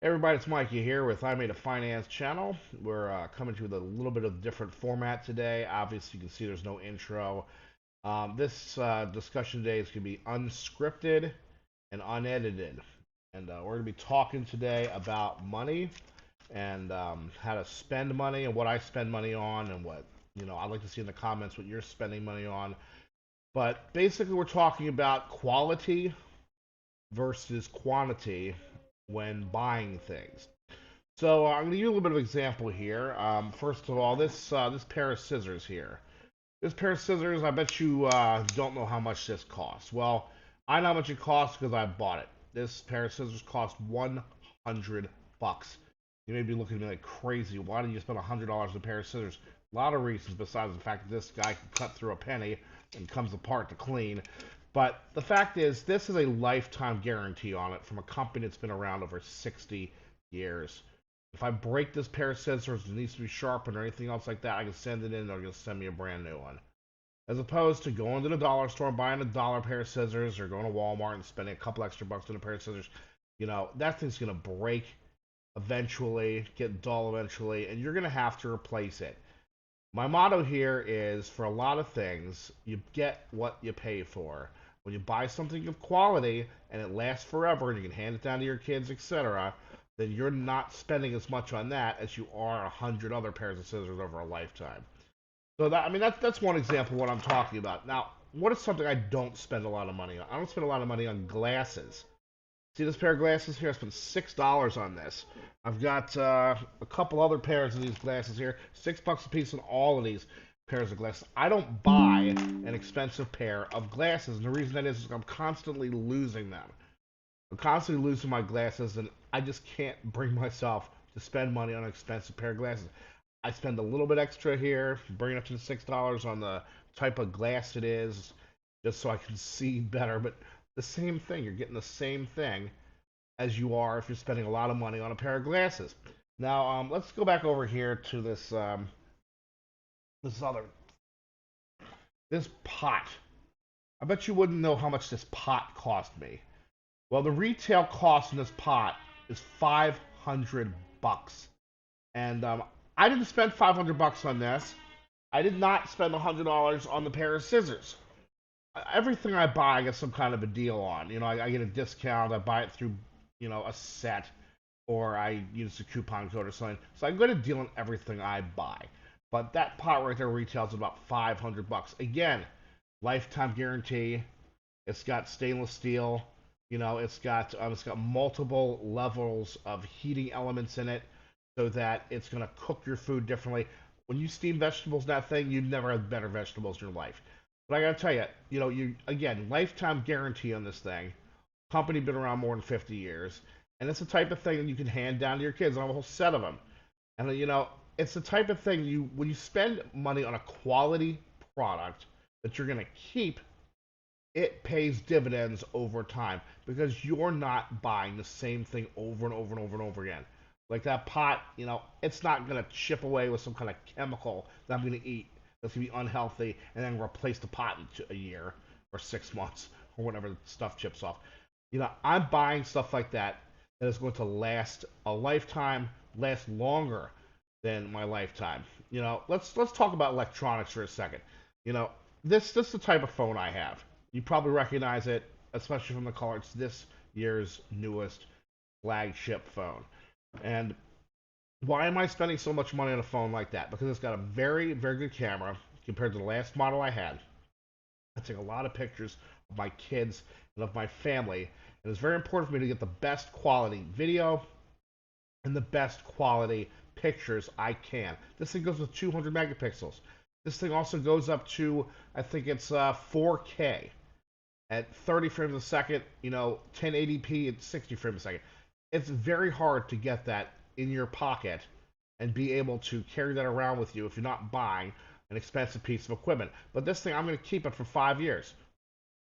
Hey everybody, it's Mikey here with I Made a Finance channel. We're coming to you with a little bit of different format today. Obviously, you can see there's no intro. This discussion today is going to be unscripted and unedited. And we're going to be talking today about money and how to spend money and what I spend money on and what, I'd like to see in the comments what you're spending money on. But basically, we're talking about quality versus quantity when buying things. So I'm going to give you a little bit of example here. First of all, this pair of scissors here. This pair of scissors, I bet you don't know how much this costs. Well, I know how much it costs because I bought it. This pair of scissors cost 100 bucks. You may be looking at me like crazy. Why did you spend $100 on a pair of scissors? A lot of reasons besides the fact that this guy can cut through a penny and comes apart to clean. But the fact is, this is a lifetime guarantee on it from a company that's been around over 60 years. If I break this pair of scissors, it needs to be sharpened or anything else like that, I can send it in, they're going to send me a brand new one. As opposed to going to the dollar store and buying a dollar pair of scissors or going to Walmart and spending a couple extra bucks on a pair of scissors, that thing's going to break eventually, get dull eventually, and you're going to have to replace it. My motto here is for a lot of things, you get what you pay for. When you buy something of quality and it lasts forever and you can hand it down to your kids, etc., then you're not spending as much on that as you are 100 other pairs of scissors over a lifetime. So that's one example of what I'm talking about. Now, what is something I don't spend a lot of money on? I don't spend a lot of money on glasses. See this pair of glasses here? I spent $6 on this. I've got a couple other pairs of these glasses here. $6 a piece on all of these pairs of glasses. I don't buy an expensive pair of glasses, and the reason that is I'm constantly losing them. I'm constantly losing my glasses, and I just can't bring myself to spend money on an expensive pair of glasses. I spend a little bit extra here, bring it up to the $6 on the type of glass it is, just so I can see better. But the same thing, you're getting the same thing as you are if you're spending a lot of money on a pair of glasses. Now, let's go back over here to this pot. I bet you wouldn't know how much this pot cost me. Well, the retail cost in this pot is 500 bucks. And I didn't spend 500 bucks on this. I did not spend $100 on the pair of scissors. Everything I buy, I get some kind of a deal on. I get a discount. I buy it through, a set, or I use a coupon code or something. So I get a deal on everything I buy. But that pot right there retails at about 500 bucks. Again, lifetime guarantee. It's got stainless steel. It's got multiple levels of heating elements in it, so that it's gonna cook your food differently. When you steam vegetables, in that thing, you'd never have better vegetables in your life. But I gotta tell you, you again lifetime guarantee on this thing. Company been around more than 50 years, and it's the type of thing that you can hand down to your kids. I have a whole set of them, and it's the type of thing when you spend money on a quality product that you're gonna keep, it pays dividends over time because you're not buying the same thing over and over and over and over again. Like that pot, it's not going to chip away with some kind of chemical that I'm going to eat that's going to be unhealthy and then replace the pot in a year or 6 months or whatever the stuff chips off. I'm buying stuff like that that is going to last a lifetime, last longer than my lifetime. Let's talk about electronics for a second. You know, this is the type of phone I have. You probably recognize it, especially from the color. It's this year's newest flagship phone. And why am I spending so much money on a phone like that? Because it's got a very, very good camera compared to the last model I had. I take a lot of pictures of my kids and of my family, and it's very important for me to get the best quality video and the best quality pictures I can. This thing goes with 200 megapixels. This thing also goes up to, I think it's 4K at 30 frames a second, 1080p at 60 frames a second. It's very hard to get that in your pocket and be able to carry that around with you if you're not buying an expensive piece of equipment. But this thing, I'm going to keep it for 5 years.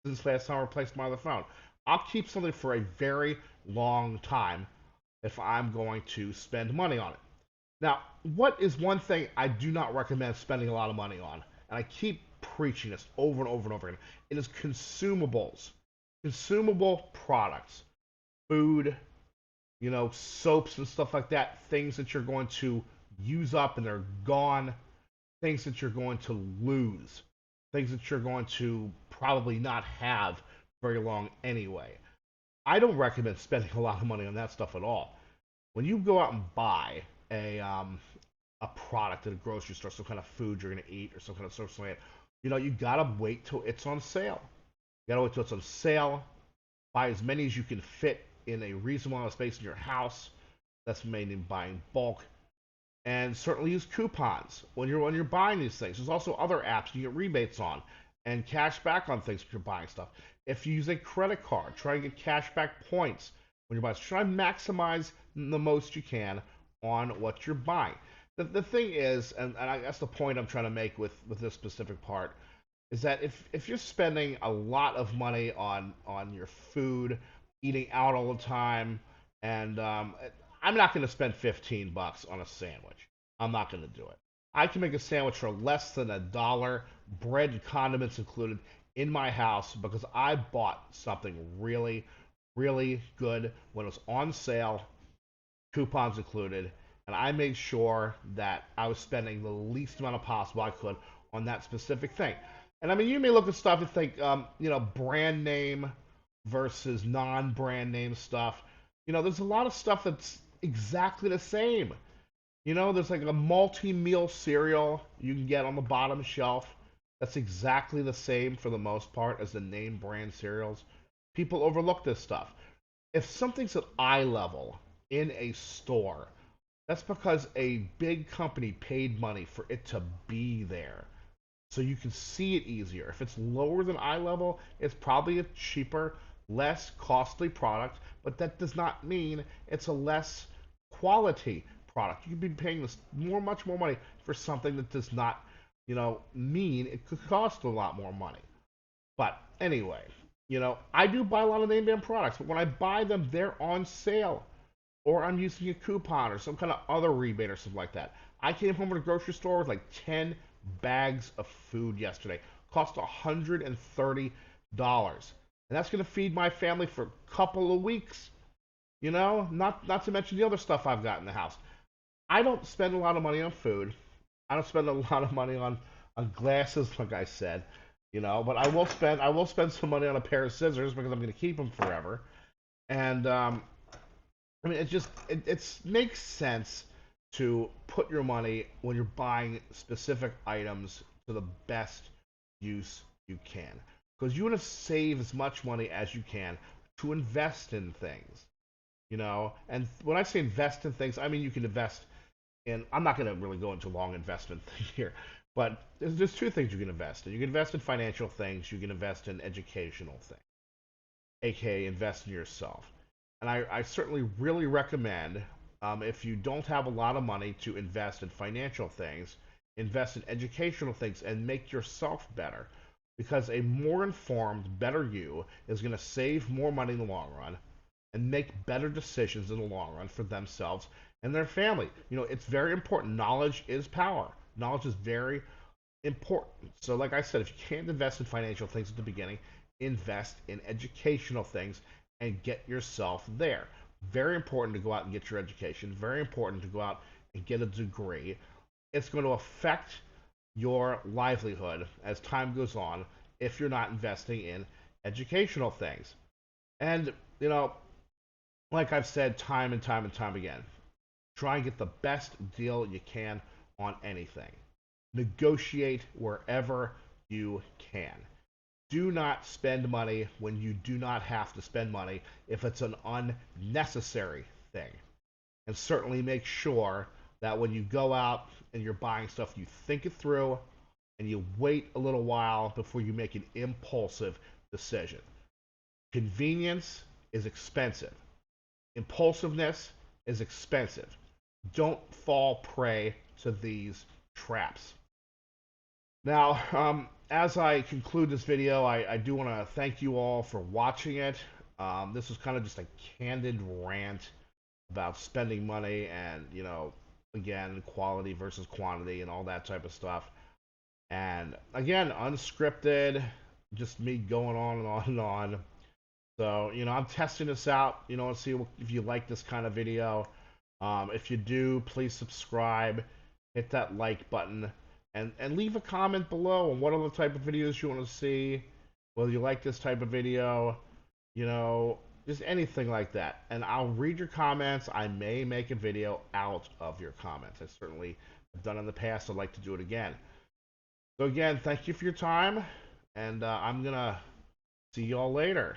Since last time I replaced my other phone. I'll keep something for a very long time if I'm going to spend money on it. Now, what is one thing I do not recommend spending a lot of money on? And I keep preaching this over and over and over again. It is consumables. Consumable products. Food, soaps and stuff like that, things that you're going to use up and they're gone, things that you're going to lose, things that you're going to probably not have very long anyway. I don't recommend spending a lot of money on that stuff at all. When you go out and buy a product at a grocery store, some kind of food you're gonna eat or some kind of something like that, you gotta wait till it's on sale. You gotta wait till it's on sale. Buy as many as you can fit in a reasonable amount of space in your house. That's made in buying bulk. And certainly use coupons when you're buying these things. There's also other apps you get rebates on and cash back on things if you're buying stuff. If you use a credit card, try and get cash back points when you're buying. Try and maximize the most you can on what you're buying. The thing is, and I guess the point I'm trying to make with this specific part is that if you're spending a lot of money on your food, eating out all the time, and I'm not going to spend 15 bucks on a sandwich. I'm not going to do it. I can make a sandwich for less than $1, bread and condiments included, in my house because I bought something really, really good when it was on sale, coupons included, and I made sure that I was spending the least amount of possible I could on that specific thing. And I mean, you may look at stuff and think, brand name versus non-brand name stuff. There's a lot of stuff that's exactly the same. There's like a multi-meal cereal you can get on the bottom shelf that's exactly the same for the most part as the name brand cereals. People overlook this stuff. If something's at eye level in a store, that's because a big company paid money for it to be there. So you can see it easier. If it's lower than eye level, it's probably a cheaper, less costly product, but that does not mean it's a less quality product. You could be paying this much more money for something that does not, mean it could cost a lot more money. But anyway, I do buy a lot of name brand products, but when I buy them, they're on sale, or I'm using a coupon or some kind of other rebate or something like that. I came home from the grocery store with like 10 bags of food yesterday. Cost $130. And that's going to feed my family for a couple of weeks. Not to mention the other stuff I've got in the house. I don't spend a lot of money on food. I don't spend a lot of money on glasses, like I said. But I will spend some money on a pair of scissors because I'm going to keep them forever. And I mean, it makes sense to put your money when you're buying specific items to the best use you can. Because you want to save as much money as you can to invest in things. And when I say invest in things, I mean you can invest in. I'm not going to really go into a long investment thing here, but there's two things you can invest in. You can invest in financial things. You can invest in educational things, aka invest in yourself. And I certainly really recommend, if you don't have a lot of money to invest in financial things, invest in educational things and make yourself better. Because a more informed, better you is going to save more money in the long run and make better decisions in the long run for themselves and their family. It's very important. Knowledge is power. Knowledge is very important. So, like I said, if you can't invest in financial things at the beginning, invest in educational things and get yourself there. Very important to go out and get your education. Very important to go out and get a degree. It's going to affect your livelihood as time goes on if you're not investing in educational things. And, like I've said time and time and time again, try and get the best deal you can on anything. Negotiate wherever you can. Do not spend money when you do not have to spend money if it's an unnecessary thing. And certainly make sure that when you go out and you're buying stuff, you think it through and you wait a little while before you make an impulsive decision. Convenience is expensive. Impulsiveness is expensive. Don't fall prey to these traps. Now, as I conclude this video, I do want to thank you all for watching it. This was kind of just a candid rant about spending money and, again, quality versus quantity and all that type of stuff. And again, unscripted, just me going on and on and on. So, I'm testing this out, and see if you like this kind of video. If you do, please subscribe, hit that like button, and leave a comment below on what other type of videos you want to see, whether you like this type of video, you know, just anything like that. And I'll read your comments. I may make a video out of your comments. I certainly have done in the past. I'd like to do it again. So again, thank you for your time, and I'm gonna see y'all later.